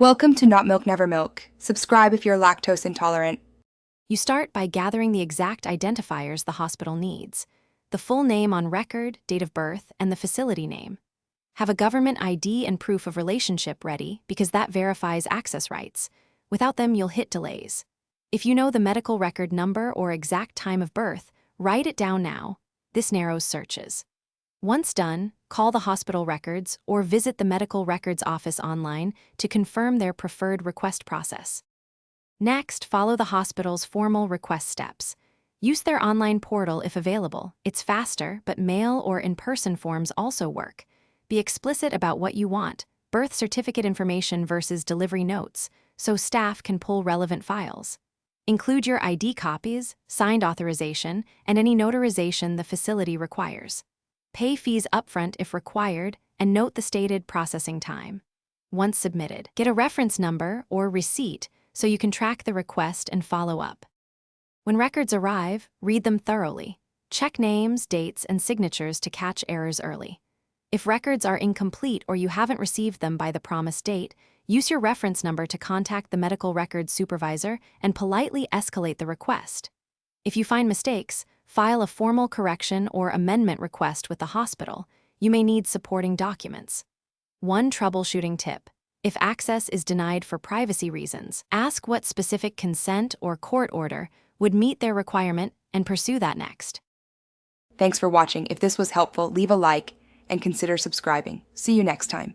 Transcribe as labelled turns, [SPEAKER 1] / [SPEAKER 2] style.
[SPEAKER 1] Welcome to Not Milk Never Milk. Subscribe if you're lactose intolerant.
[SPEAKER 2] You start by gathering the exact identifiers the hospital needs: the full name on record, date of birth, and the facility name. Have a government ID and proof of relationship ready because that verifies access rights. Without them, you'll hit delays. If you know the medical record number or exact time of birth, write it down now. This narrows searches. Once done, call the hospital records or visit the medical records office online to confirm their preferred request process. Next, follow the hospital's formal request steps. Use their online portal if available. It's faster, but mail or in-person forms also work. Be explicit about what you want: birth certificate information versus delivery notes, so staff can pull relevant files. Include your ID copies, signed authorization, and any notarization the facility requires. Pay fees upfront if required, and note the stated processing time. Once submitted, get a reference number or receipt so you can track the request and follow up. When records arrive, read them thoroughly. Check names, dates, and signatures to catch errors early. If records are incomplete or you haven't received them by the promised date, use your reference number to contact the medical records supervisor and politely escalate the request. If you find mistakes, file a formal correction or amendment request with the hospital. You may need supporting documents. One troubleshooting tip: if access is denied for privacy reasons, ask what specific consent or court order would meet their requirement and pursue that next.
[SPEAKER 1] Thanks for watching. If this was helpful, leave a like and consider subscribing. See you next time.